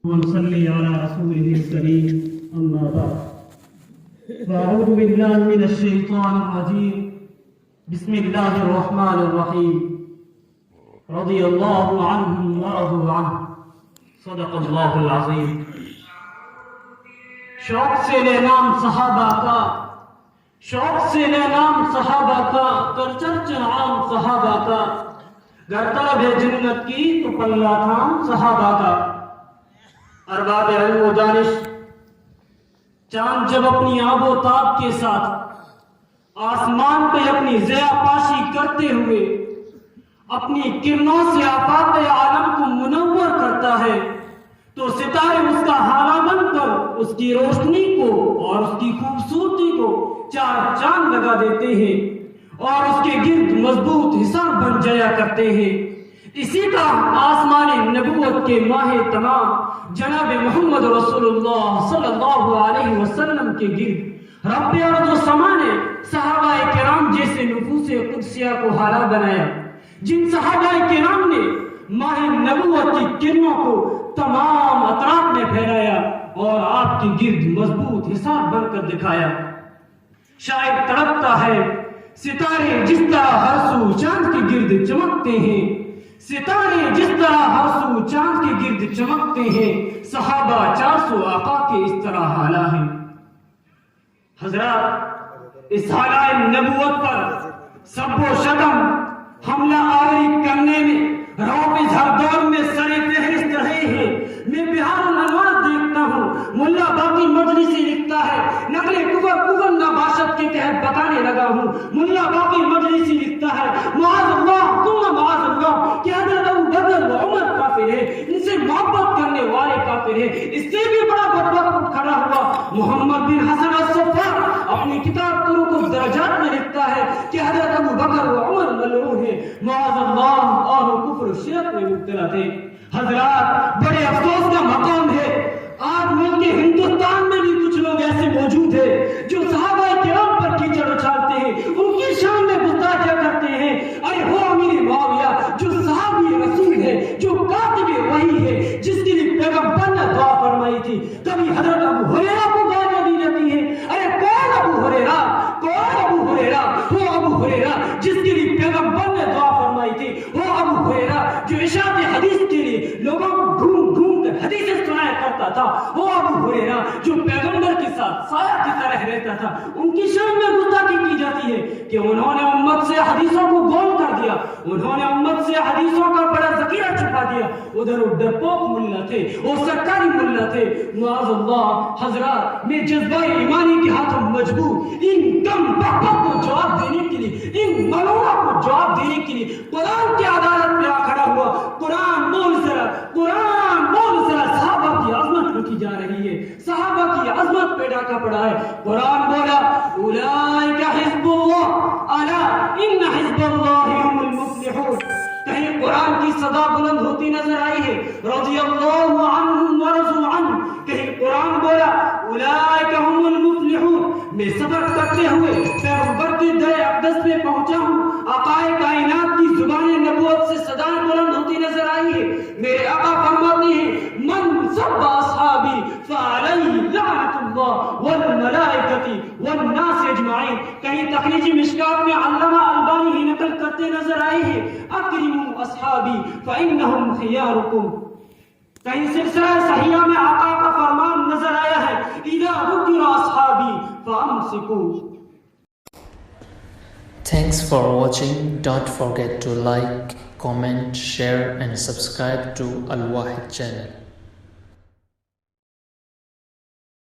ونصلي على رسوله الكريم أما بعد فأعوذ بالله من الشيطان الرجيم بسم الله الرحمن الرحيم رضي الله عنهم ورضوا عنه صدق الله العظيم شوق سے لے نام صحابہ کا شوق سے لے نام صحابہ کا کر چرچا عام صحابہ کا گر طلب ہے جنت کی تو پلہ تھام صحابہ کا ارباب علم و دانش چاند جب اپنی آب و تاب کے ساتھ آسمان پہ اپنی ضیا پاشی کرتے ہوئے اپنی کرنوں سے آفاق عالم کو منور کرتا ہے تو ستارے اس کا حالہ بن کر اس کی روشنی کو اور اس کی خوبصورتی کو چار چاند لگا دیتے ہیں اور اس کے گرد مضبوط حصار بن جایا کرتے ہیں. اسی کا آسمان نبوت کے ماہ تمام جناب محمد رسول اللہ صلی اللہ علیہ وسلم کے گرد رب ارض و سما نے صحابہ کرام جیسے نفوس قدسیہ کو حالہ بنایا جن صحابہ کرام نے ماہ نبوت کی کرنوں کو تمام اطراف میں پھیلایا اور آپ کے گرد مضبوط حصار بن کر دکھایا. شاید تڑپتا ہے ستارے جس طرح ہر سو چاند کے گرد چمکتے ہیں ستارے جس طرح ہر سو چاند کے گرد چمکتے ہیں صحابہ 400 آقا کے اس طرح حالہ ہیں. حضرات اس حالہ نبوت پر سب و شتم حملہ آوری کرنے میں روب اس ہر دور میں سر فہرست رہے ہیں. میں بہار الانوار دیکھتا ہوں ملا باقی مجلسی لکھتا ہے نقل کفر نباشت کے تحت بتانے لگا ہوں. ملا باقی مجلسی لکھتا ہے معاذ اللہ ثم معاذ اللہ کہ حضرت ابو بکر و عمر کافر ہے ان سے محبت کرنے والے کافر ہے. اس سے بھی بڑا بدبخت کھڑا ہوا محمد بن حسن الصفار اپنی کتاب طرق الدرجات میں لکھتا ہے کہ حضرت ابو بکر و عمر ملعون ہے معاذ اللہ اور کفر و شرک میں مبتلا تھے. حضرات بڑے افسوس کا مقام ہے آج ملک ہندوستان میں بھی کچھ لوگ ایسے موجود ہیں جو صحابہ کرام پر کیچڑ اچھالتے ہیں ان کی شان میں گستاخیاں کرتے ہیں. ارے ہو امیر معاویہ جو صحابی رسول ہے جو کاتب وحی ہے جس کے لیے پیغمبر نے دعا فرمائی تھی کبھی حضرت ابو ہریرہ کو گالیاں دی جاتی ہیں. ارے کون ابو ہریرہ وہ ابو ہریرہ جس کے لیے پیغمبر نے دعا فرمائی تھی وہ ابو ہریرہ جو اشاعت حدیث کے لیے لوگوں کو گھوم کر حدیثیں سنایا کرتا تھا وہ ابو ہریرہ جو پیغمبر کے ساتھ سایہ کی طرح رہتا تھا. ان کی شان میں گستاخی کی جاتی ہے کہ انہوں نے امت سے حدیثوں کو گول کر دیا انہوں نے امت سے حدیثوں کا بڑا ذخیرہ چھپا دیا. ادھر وہ ڈرپوک ملا تھے وہ سرکاری ملا تھے معاذ اللہ. حضرات میں جذبہ ایمانی کے ہاتھوں مجبور ان کم بختوں کو جواب دینے کے لیے ان ملعونوں کو جواب دینے کے لیے قرآن کی عدالت میں آ کھڑا ہوا. قرآن بول ذرا صحابہ کی عظمت لکھی جا رہی ہے صحابہ کی عظمت پہ ڈاکہ پڑا ہے. قرآن بولا اولئک حزب اللہ الا ان حزب اللہ هم المفلحون. کہیں قرآن کی صدا بلند ہوتی نظر آئی ہے رضی اللہ عنہم ورضوا عنہ. کہیں قرآن بولا اولئک هم المفلحون. میں سفر کرتے ہوئے پیغمبر کی در اقدس میں پہنچا ہوں آقائے کائنات کی زبان نبوت سے صدائیں بلند ہوتی نظر آئی ہے. میرے آقا فرماتے ہیں من سب اصحابی فعلیہ لعنت اللہ والملائکۃ والناس اجمعین. کہیں تخریجی مشکات میں علامہ البانی ہی نقل کرتے نظر آئے ہیں اکرموا اصحابی فانہم خیارکم. کہیں سلسلہ صحیحہ میں آقا کا فرمان نظر آیا ہے اذا ذکر اصحابی فامسکوا. Thanks for watching. Don't forget to like, comment, share and subscribe to Al Wahid channel.